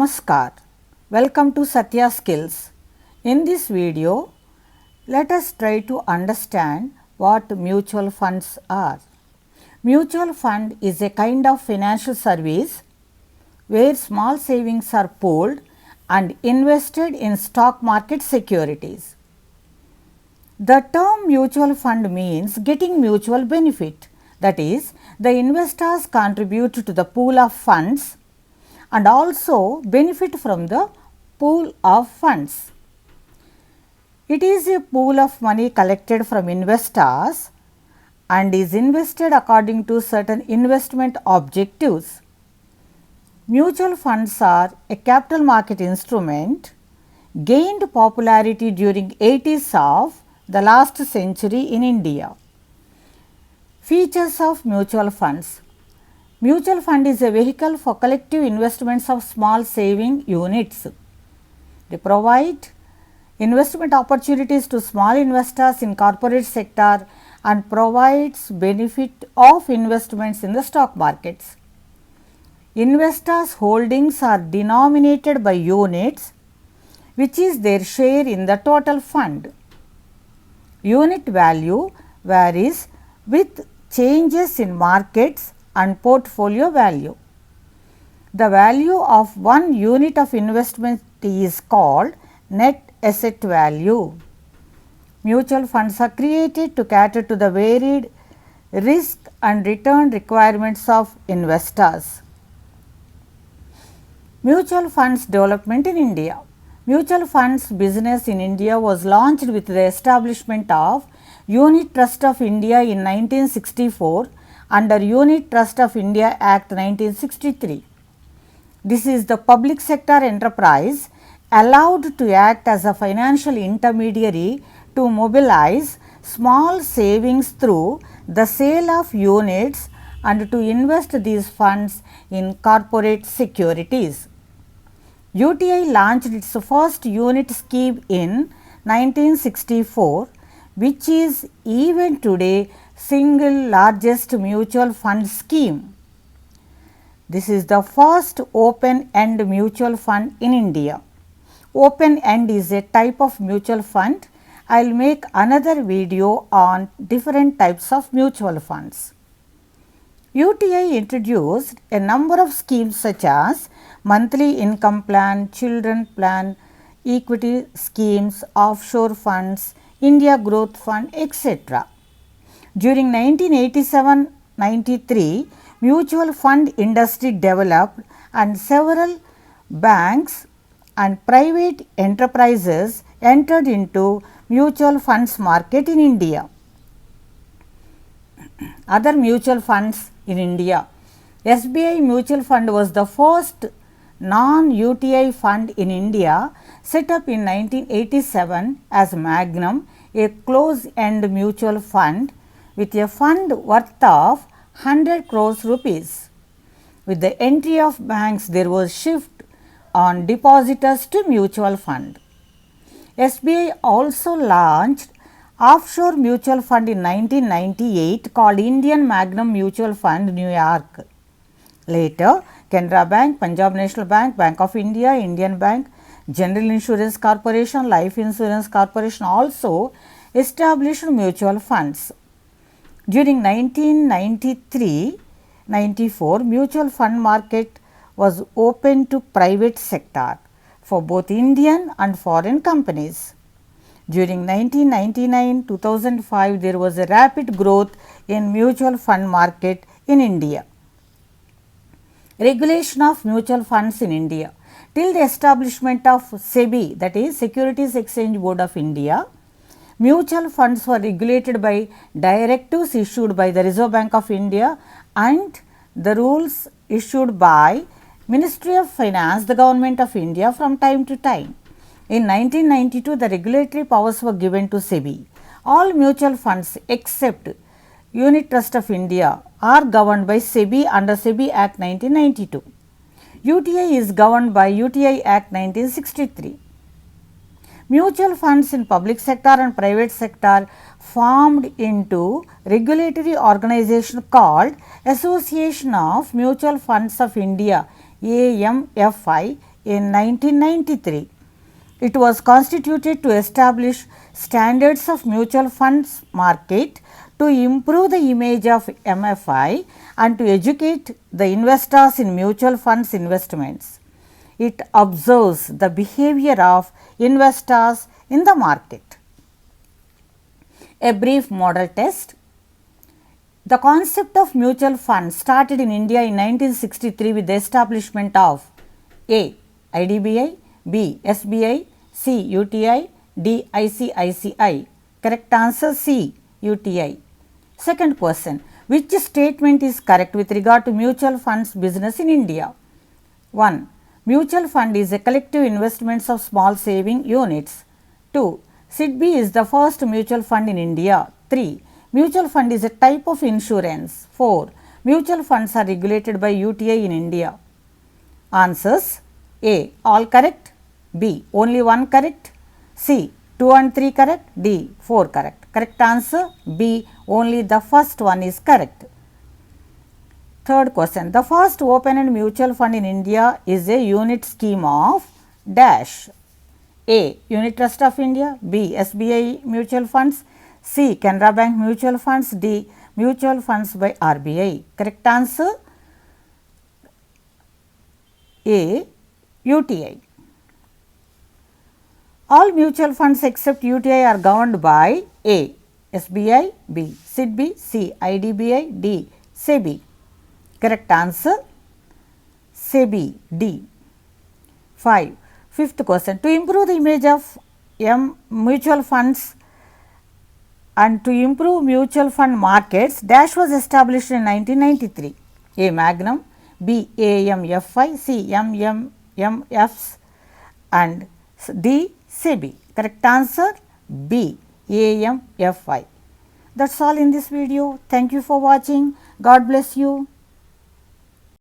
Namaskar. Welcome to Satya Skills. In this video, let us try to understand what mutual funds are. Mutual fund is a kind of financial service where small savings are pooled and invested in stock market securities. The term mutual fund means getting mutual benefit, that is, the investors contribute to the pool of funds and also benefit from the pool of funds. It is a pool of money collected from investors and is invested according to certain investment objectives. Mutual funds are a capital market instrument gained popularity during 80s of the last century in India. Features of mutual funds. Mutual fund is a vehicle for collective investments of small saving units. They provide investment opportunities to small investors in corporate sector and provides benefit of investments in the stock markets. Investors' holdings are denominated by units, which is their share in the total fund. Unit value varies with changes in markets and portfolio value. The value of one unit of investment is called net asset value. Mutual funds are created to cater to the varied risk and return requirements of investors. Mutual funds development in India. Mutual funds business in India was launched with the establishment of Unit Trust of India in 1964 under Unit Trust of India Act 1963. This is the public sector enterprise allowed to act as a financial intermediary to mobilize small savings through the sale of units and to invest these funds in corporate securities. UTI launched its first unit scheme in 1964, which is even today single largest mutual fund scheme. This is the first open end mutual fund in India. Open end is a type of mutual fund. I will make another video on different types of mutual funds. UTI introduced a number of schemes such as monthly income plan, children plan, equity schemes, offshore funds, India Growth Fund, etc. During 1987-93, mutual fund industry developed and several banks and private enterprises entered into mutual funds market in India. Other mutual funds in India. SBI Mutual Fund was the first non-UTI fund in India, set up in 1987 as Magnum, a close-end mutual fund with a fund worth of 100 crores rupees. With the entry of banks, there was shift on depositors to mutual fund. SBI also launched offshore mutual fund in 1998 called Indian Magnum Mutual Fund, New York. Later, Canara Bank, Punjab National Bank, Bank of India, Indian Bank, General Insurance Corporation, Life Insurance Corporation also established mutual funds. During 1993-94, mutual fund market was open to private sector for both Indian and foreign companies. During 1999-2005, there was a rapid growth in mutual fund market in India. Regulation of mutual funds in India. Till the establishment of SEBI, that is Securities Exchange Board of India, mutual funds were regulated by directives issued by the Reserve Bank of India and the rules issued by Ministry of Finance, the Government of India from time to time. In 1992, the regulatory powers were given to SEBI. All mutual funds except Unit Trust of India are governed by SEBI under SEBI Act 1992. UTI is governed by UTI Act 1963. Mutual funds in public sector and private sector formed into regulatory organization called Association of Mutual Funds of India, AMFI, in 1993. It was constituted to establish standards of mutual funds market to improve the image of MFI and to educate the investors in mutual funds investments. It observes the behavior of investors in the market. A brief model test. The concept of mutual funds started in India in 1963 with the establishment of A. IDBI, B. SBI, C. UTI, D. ICICI. Correct answer C. UTI. Second question, which statement is correct with regard to mutual funds business in India? 1. Mutual fund is a collective investments of small saving units. 2. SIDBI is the first mutual fund in India. 3. Mutual fund is a type of insurance. 4. Mutual funds are regulated by UTI in India. Answers: A. All correct. B. Only one correct. C. 2 and 3 correct. D. 4 correct. Correct answer B. Only the first one is correct. Third question. The first open-end mutual fund in India is a unit scheme of dash. A. Unit Trust of India. B. SBI mutual funds. C. Canara Bank mutual funds. D. Mutual funds by RBI. Correct answer A. UTI. All mutual funds except UTI are governed by A. SBI, B. SIDBI, C. IDBI, D. SEBI. Correct answer SEBI, D. 5. Fifth question. To improve the image of mutual funds and to improve mutual fund markets, dash was established in 1993. A. Magnum, B. AMFI, C. MMFs and D. SEBI. Correct answer B. AMFI. That's all in this video. Thank you for watching. God bless you.